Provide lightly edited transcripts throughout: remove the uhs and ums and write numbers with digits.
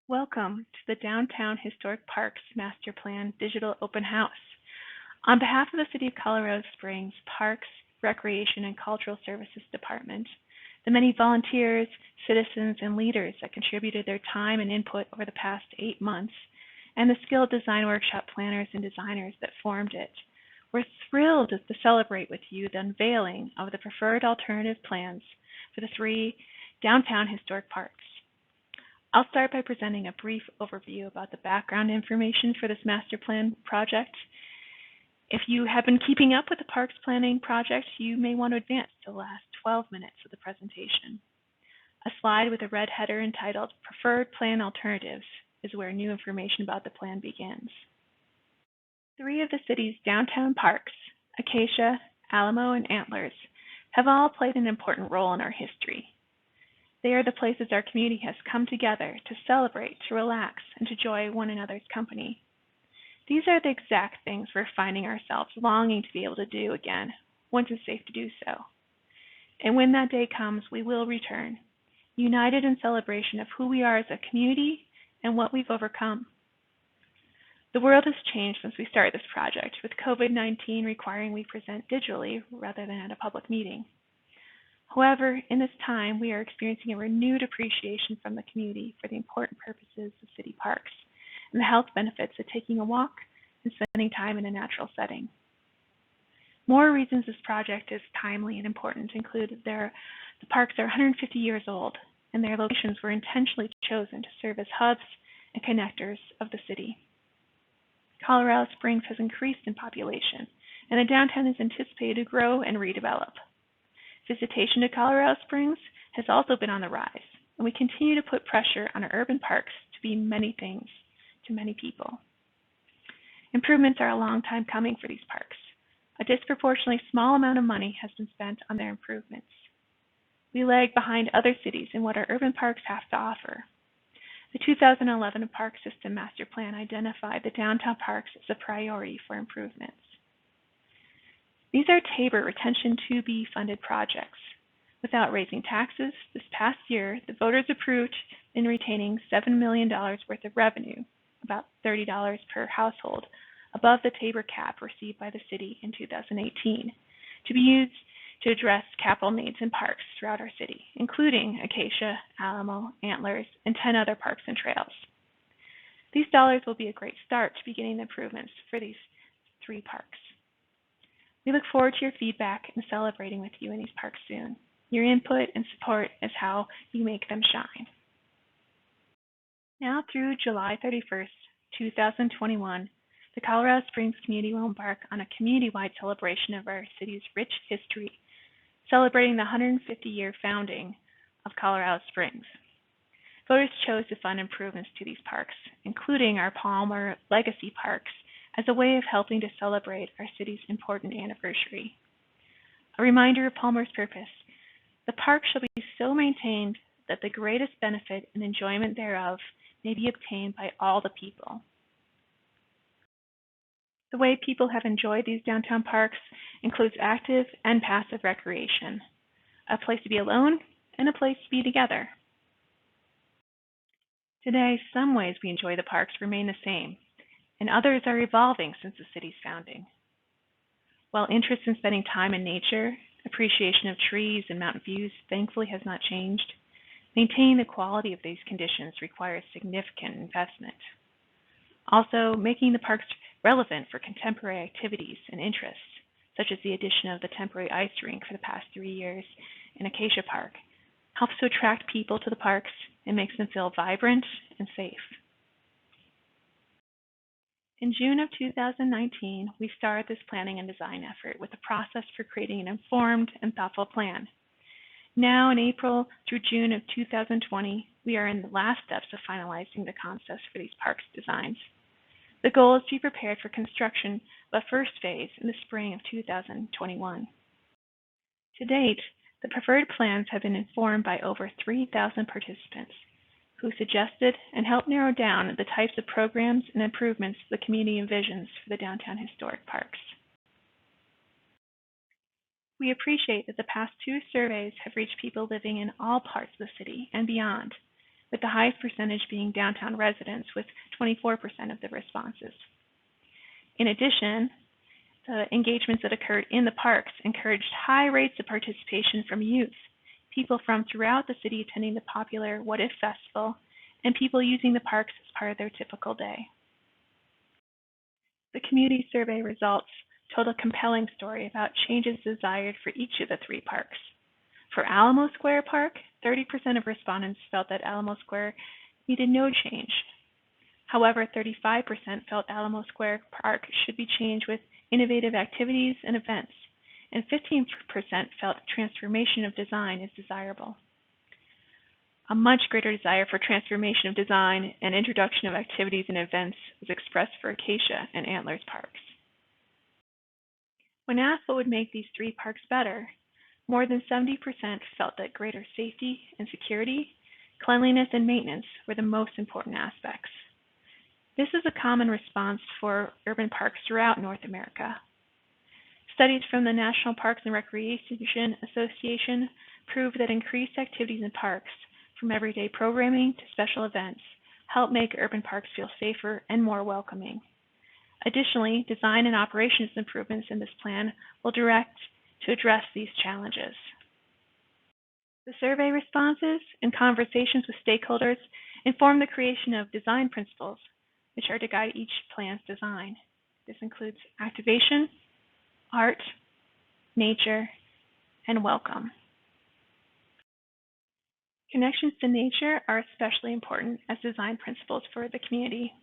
Welcome to the Downtown Historic Parks Master Plan Digital Open House. On behalf of the City of Colorado Springs Parks, Recreation, and Cultural Services Department, the many volunteers, citizens, and leaders that contributed their time and input over the past 8 months, and the skilled design workshop planners and designers that formed it, we're thrilled to celebrate with you the unveiling of the preferred alternative plans for the 3 downtown historic parks. I'll start by presenting a brief overview about the background information for this master plan project. If you have been keeping up with the parks planning project, you may want to advance to the last 12 minutes of the presentation. A slide with a red header entitled Preferred Plan Alternatives is where new information about the plan begins. 3 of the city's downtown parks, Acacia, Alamo, and Antlers, have all played an important role in our history. They are the places our community has come together to celebrate, to relax, and to enjoy one another's company. These are the exact things we're finding ourselves longing to be able to do again, once it's safe to do so. And when that day comes, we will return, united in celebration of who we are as a community and what we've overcome. The world has changed since we started this project, with COVID-19 requiring we present digitally rather than at a public meeting. However, in this time, we are experiencing a renewed appreciation from the community for the important purposes of city parks and the health benefits of taking a walk and spending time in a natural setting. More reasons this project is timely and important include the parks are 150 years old, and their locations were intentionally chosen to serve as hubs and connectors of the city. Colorado Springs has increased in population, and the downtown is anticipated to grow and redevelop. Visitation to Colorado Springs has also been on the rise, and we continue to put pressure on our urban parks to be many things to many people. Improvements are a long time coming for these parks. A disproportionately small amount of money has been spent on their improvements. We lag behind other cities in what our urban parks have to offer. The 2011 Park System Master Plan identified the downtown parks as a priority for improvements. These are Tabor Retention 2B funded projects. Without raising taxes, this past year, the voters approved in retaining $7 million worth of revenue, about $30 per household, above the Tabor cap received by the city in 2018, to be used to address capital needs in parks throughout our city, including Acacia, Alamo, Antlers, and 10 other parks and trails. These dollars will be a great start to beginning the improvements for these 3 parks. We look forward to your feedback and celebrating with you in these parks soon. Your input and support is how you make them shine. Now through July 31st, 2021, the Colorado Springs community will embark on a community-wide celebration of our city's rich history, celebrating the 150-year founding of Colorado Springs. Voters chose to fund improvements to these parks, including our Palmer Legacy Parks, as a way of helping to celebrate our city's important anniversary. A reminder of Palmer's purpose: the park shall be so maintained that the greatest benefit and enjoyment thereof may be obtained by all the people. The way people have enjoyed these downtown parks includes active and passive recreation, a place to be alone, and a place to be together. Today, some ways we enjoy the parks remain the same, and others are evolving since the city's founding. While interest in spending time in nature, appreciation of trees and mountain views thankfully has not changed, maintaining the quality of these conditions requires significant investment. Also, making the parks relevant for contemporary activities and interests, such as the addition of the temporary ice rink for the past 3 years in Acacia Park, helps to attract people to the parks and makes them feel vibrant and safe. In June of 2019, we started this planning and design effort with a process for creating an informed and thoughtful plan. Now in April through June of 2020, we are in the last steps of finalizing the concepts for these parks designs. The goal is to be prepared for construction of a first phase in the spring of 2021. To date, the preferred plans have been informed by over 3,000 participants, who suggested and helped narrow down the types of programs and improvements the community envisions for the downtown historic parks. We appreciate that the past 2 surveys have reached people living in all parts of the city and beyond, with the highest percentage being downtown residents with 24% of the responses. In addition, the engagements that occurred in the parks encouraged high rates of participation from youth, people from throughout the city attending the popular What If Festival, and people using the parks as part of their typical day. The community survey results told a compelling story about changes desired for each of the three parks. For Alamo Square Park, 30% of respondents felt that Alamo Square needed no change. However, 35% felt Alamo Square Park should be changed with innovative activities and events, and 15% felt transformation of design is desirable. A much greater desire for transformation of design and introduction of activities and events was expressed for Acacia and Antlers parks. When asked what would make these three parks better, more than 70% felt that greater safety and security, cleanliness, and maintenance were the most important aspects. This is a common response for urban parks throughout North America. Studies from the National Parks and Recreation Association prove that increased activities in parks, from everyday programming to special events, help make urban parks feel safer and more welcoming. Additionally, design and operations improvements in this plan will direct to address these challenges. The survey responses and conversations with stakeholders inform the creation of design principles, which are to guide each plan's design. This includes activation, art, nature, and welcome. Connections to nature are especially important as design principles for the community.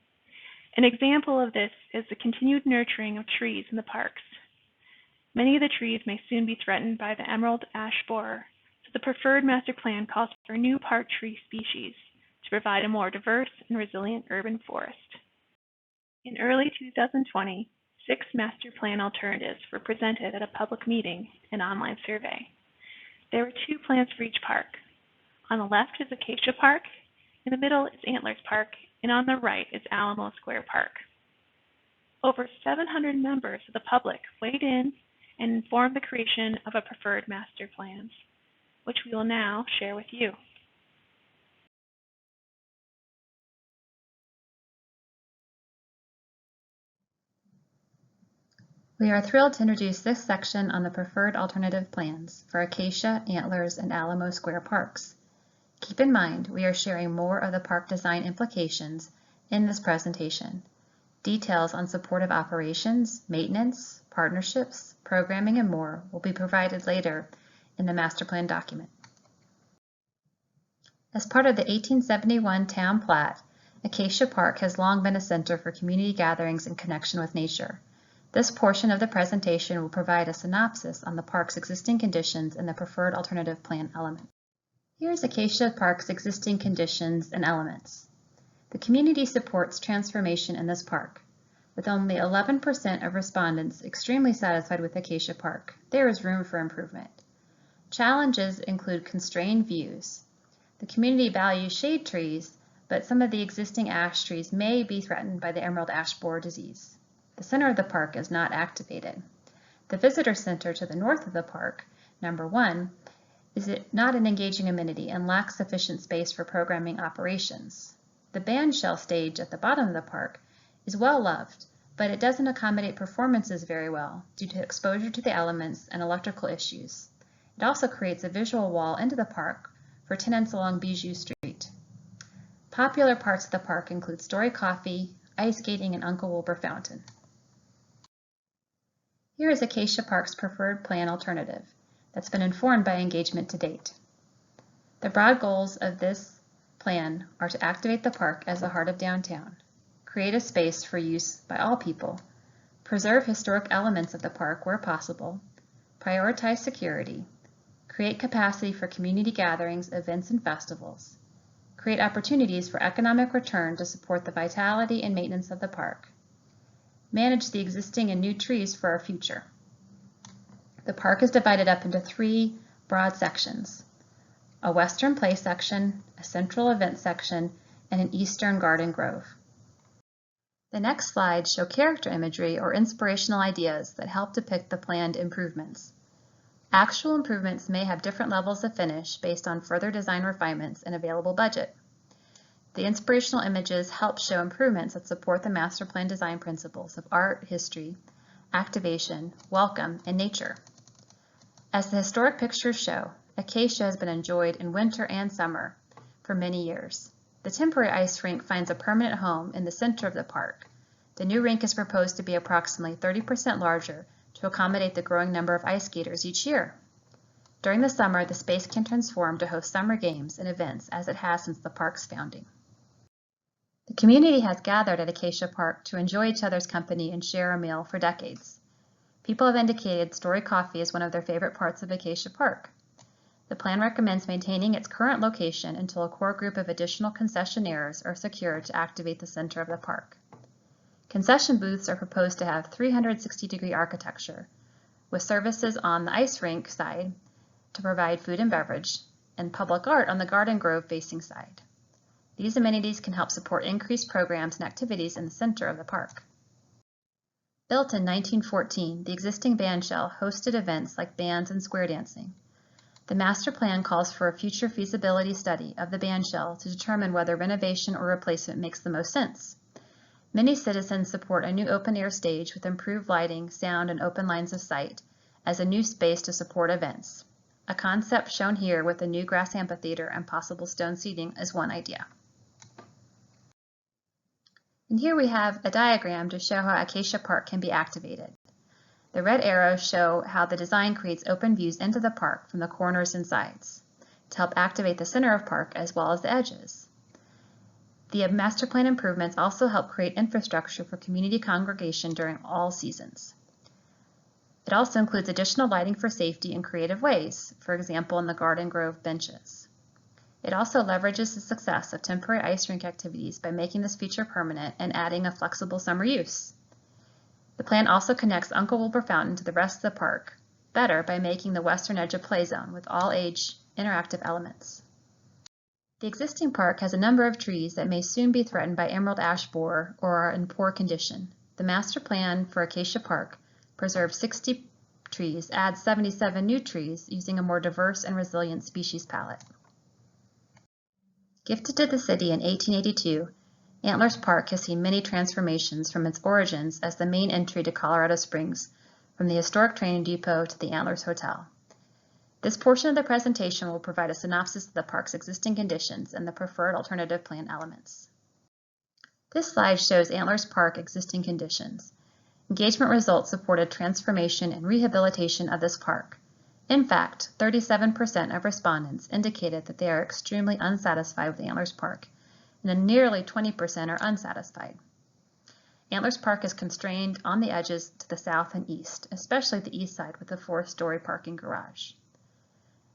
An example of this is the continued nurturing of trees in the parks. Many of the trees may soon be threatened by the emerald ash borer, so the preferred master plan calls for new park tree species to provide a more diverse and resilient urban forest. In early 2020, 6 master plan alternatives were presented at a public meeting and online survey. There were 2 plans for each park. On the left is Acacia Park, in the middle is Antlers Park, and on the right is Alamo Square Park. Over 700 members of the public weighed in and informed the creation of a preferred master plans, which we will now share with you. We are thrilled to introduce this section on the preferred alternative plans for Acacia, Antlers, and Alamo Square parks. Keep in mind, we are sharing more of the park design implications in this presentation. Details on supportive operations, maintenance, partnerships, programming, and more will be provided later in the master plan document. As part of the 1871 town plat, Acacia Park has long been a center for community gatherings and connection with nature. This portion of the presentation will provide a synopsis on the park's existing conditions and the preferred alternative plan element. Here's Acacia Park's existing conditions and elements. The community supports transformation in this park. With only 11% of respondents extremely satisfied with Acacia Park, there is room for improvement. Challenges include constrained views. The community values shade trees, but some of the existing ash trees may be threatened by the emerald ash borer disease. The center of the park is not activated. The visitor center to the north of the park, number 1, is not an engaging amenity and lacks sufficient space for programming operations. The band shell stage at the bottom of the park is well loved, but it doesn't accommodate performances very well due to exposure to the elements and electrical issues. It also creates a visual wall into the park for tenants along Bijou Street. Popular parts of the park include Story Coffee, ice skating, and Uncle Wilbur Fountain. Here is Acacia Park's preferred plan alternative that's been informed by engagement to date. The broad goals of this plan are to activate the park as the heart of downtown, create a space for use by all people, preserve historic elements of the park where possible, prioritize security, create capacity for community gatherings, events, and festivals, create opportunities for economic return to support the vitality and maintenance of the park, manage the existing and new trees for our future. The park is divided up into 3 broad sections: a western play section, a central event section, and an eastern garden grove. The next slides show character imagery or inspirational ideas that help depict the planned improvements. Actual improvements may have different levels of finish based on further design refinements and available budget. The inspirational images help show improvements that support the master plan design principles of art, history, activation, welcome, and nature. As the historic pictures show, Acacia has been enjoyed in winter and summer for many years. The temporary ice rink finds a permanent home in the center of the park. The new rink is proposed to be approximately 30% larger to accommodate the growing number of ice skaters each year. During the summer, the space can transform to host summer games and events as it has since the park's founding. The community has gathered at Acacia Park to enjoy each other's company and share a meal for decades. People have indicated Story Coffee is one of their favorite parts of Acacia Park. The plan recommends maintaining its current location until a core group of additional concessionaires are secured to activate the center of the park. Concession booths are proposed to have 360-degree architecture, with services on the ice rink side to provide food and beverage, and public art on the Garden Grove facing side. These amenities can help support increased programs and activities in the center of the park. Built in 1914, the existing band shell hosted events like bands and square dancing. The master plan calls for a future feasibility study of the band shell to determine whether renovation or replacement makes the most sense. Many citizens support a new open-air stage with improved lighting, sound, and open lines of sight as a new space to support events. A concept shown here with a new grass amphitheater and possible stone seating is one idea. And here we have a diagram to show how Acacia Park can be activated. The red arrows show how the design creates open views into the park from the corners and sides to help activate the center of park as well as the edges. The master plan improvements also help create infrastructure for community congregation during all seasons. It also includes additional lighting for safety in creative ways, for example in the Garden Grove benches. It also leverages the success of temporary ice rink activities by making this feature permanent and adding a flexible summer use. The plan also connects Uncle Wilbur Fountain to the rest of the park better by making the western edge a play zone with all-age interactive elements. The existing park has a number of trees that may soon be threatened by emerald ash borer or are in poor condition. The master plan for Acacia Park preserves 60 trees, adds 77 new trees using a more diverse and resilient species palette. Gifted to the city in 1882, Antlers Park has seen many transformations from its origins as the main entry to Colorado Springs, from the historic train depot to the Antlers Hotel. This portion of the presentation will provide a synopsis of the park's existing conditions and the preferred alternative plan elements. This slide shows Antlers Park existing conditions. Engagement results supported transformation and rehabilitation of this park. In fact, 37% of respondents indicated that they are extremely unsatisfied with Antlers Park, and then nearly 20% are unsatisfied. Antlers Park is constrained on the edges to the south and east, especially the east side with a 4-story parking garage.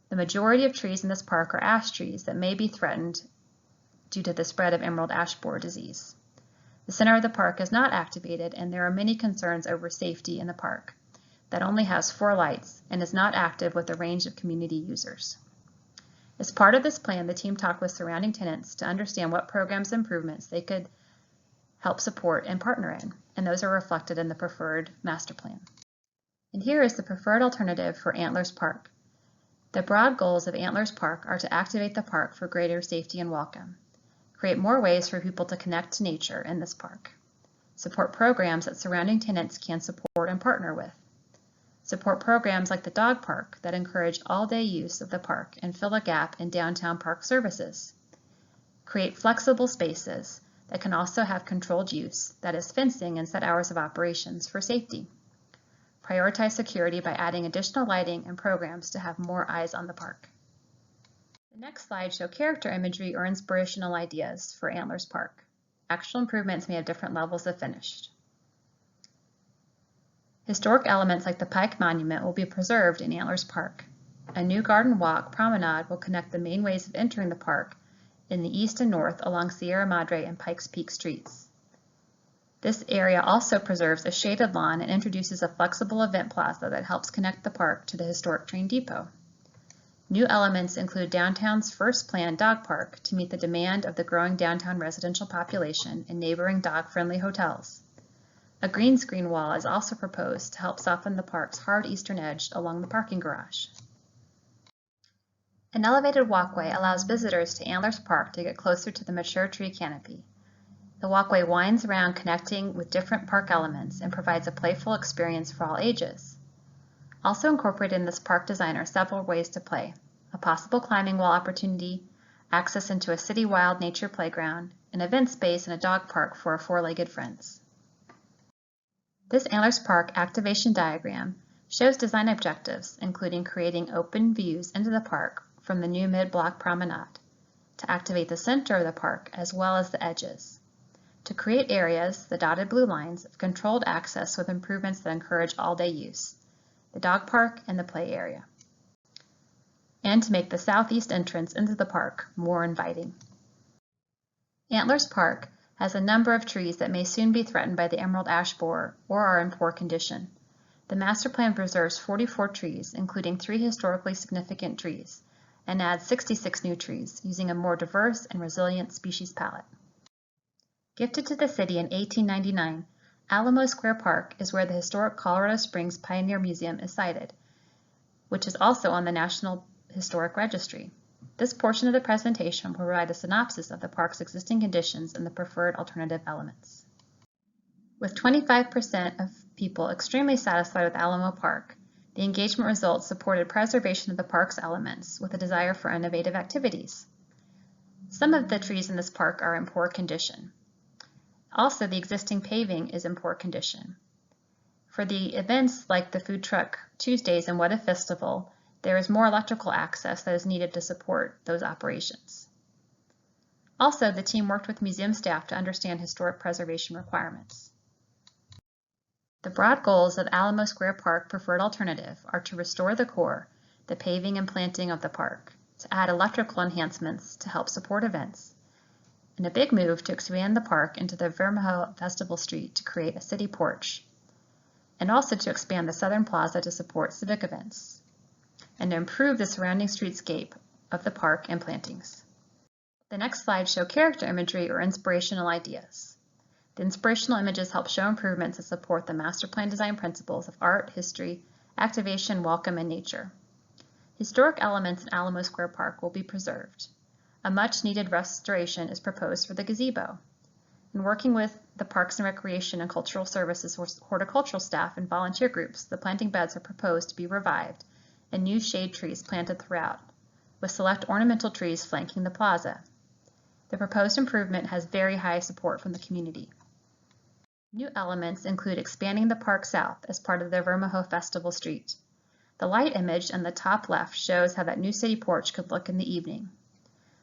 The majority of trees in this park are ash trees that may be threatened due to the spread of emerald ash borer disease. The center of the park is not activated, and there are many concerns over safety in the park that only has 4 lights and is not active with a range of community users. As part of this plan, the team talked with surrounding tenants to understand what programs and improvements they could help support and partner in, and those are reflected in the preferred master plan. And here is the preferred alternative for Antlers Park. The broad goals of Antlers Park are to activate the park for greater safety and welcome, create more ways for people to connect to nature in this park, support programs that surrounding tenants can support and partner with, support programs like the dog park that encourage all-day use of the park and fill a gap in downtown park services, create flexible spaces that can also have controlled use, that is fencing and set hours of operations for safety, prioritize security by adding additional lighting and programs to have more eyes on the park. The next slide shows character imagery or inspirational ideas for Antlers Park. Actual improvements may have different levels of finished. Historic elements like the Pike Monument will be preserved in Antlers Park. A new garden walk promenade will connect the main ways of entering the park in the east and north along Sierra Madre and Pikes Peak streets. This area also preserves a shaded lawn and introduces a flexible event plaza that helps connect the park to the historic train depot. New elements include downtown's first planned dog park to meet the demand of the growing downtown residential population and neighboring dog-friendly hotels. A green screen wall is also proposed to help soften the park's hard eastern edge along the parking garage. An elevated walkway allows visitors to Antlers Park to get closer to the mature tree canopy. The walkway winds around, connecting with different park elements, and provides a playful experience for all ages. Also incorporated in this park design are several ways to play: a possible climbing wall opportunity, access into a city wild nature playground, an event space, and a dog park for our four-legged friends. This Antlers Park activation diagram shows design objectives, including creating open views into the park from the new mid-block promenade, to activate the center of the park as well as the edges, to create areas, the dotted blue lines, of controlled access with improvements that encourage all-day use, the dog park and the play area, and to make the southeast entrance into the park more inviting. Antlers Park has a number of trees that may soon be threatened by the emerald ash borer or are in poor condition. The master plan preserves 44 trees, including 3 historically significant trees, and adds 66 new trees, using a more diverse and resilient species palette. Gifted to the city in 1899, Alamo Square Park is where the historic Colorado Springs Pioneer Museum is sited, which is also on the National Historic Registry. This portion of the presentation will provide a synopsis of the park's existing conditions and the preferred alternative elements. With 25% of people extremely satisfied with Alamo Park, the engagement results supported preservation of the park's elements with a desire for innovative activities. Some of the trees in this park are in poor condition. Also, the existing paving is in poor condition. For the events like the Food Truck Tuesdays and What If Festival, there is more electrical access that is needed to support those operations. Also, the team worked with museum staff to understand historic preservation requirements. The broad goals of Alamo Square Park Preferred Alternative are to restore the core, the paving and planting of the park, to add electrical enhancements to help support events, and a big move to expand the park into the Vermejo Festival Street to create a city porch, and also to expand the Southern Plaza to support civic events, and to improve the surrounding streetscape of the park and plantings. The next slides show character imagery or inspirational ideas. The inspirational images help show improvements that support the master plan design principles of art, history, activation, welcome, and nature. Historic elements in Alamo Square Park will be preserved. A much-needed restoration is proposed for the gazebo. In working with the Parks and Recreation and Cultural Services horticultural staff and volunteer groups, the planting beds are proposed to be revived and new shade trees planted throughout, with select ornamental trees flanking the plaza. The proposed improvement has very high support from the community. New elements include expanding the park south as part of the Vermejo Festival Street. The light image in the top left shows how that new city porch could look in the evening.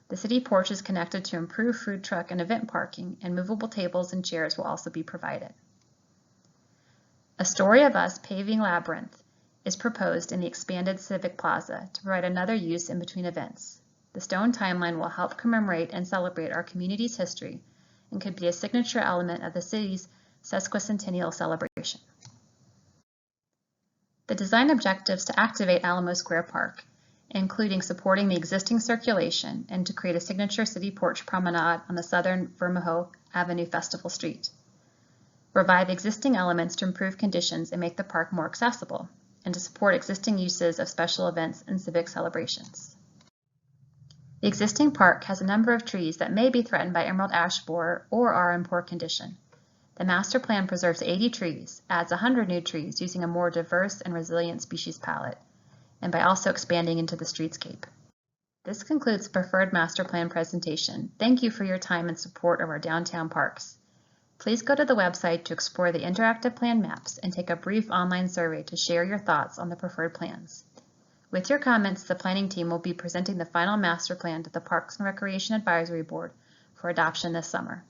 The city porch is connected to improved food truck and event parking, and movable tables and chairs will also be provided. A Story of Us paving labyrinth is proposed in the expanded Civic Plaza to provide another use in between events. The stone timeline will help commemorate and celebrate our community's history and could be a signature element of the city's sesquicentennial celebration. The design objectives to activate Alamo Square Park, including supporting the existing circulation and to create a signature city porch promenade on the southern Vermejo Avenue Festival Street. Revive existing elements to improve conditions and make the park more accessible, and to support existing uses of special events and civic celebrations. The existing park has a number of trees that may be threatened by emerald ash borer or are in poor condition. The master plan preserves 80 trees, adds 100 new trees using a more diverse and resilient species palette, and by also expanding into the streetscape. This concludes the Preferred Master Plan presentation. Thank you for your time and support of our downtown parks. Please go to the website to explore the interactive plan maps and take a brief online survey to share your thoughts on the preferred plans. With your comments, the planning team will be presenting the final master plan to the Parks and Recreation Advisory Board for adoption this summer.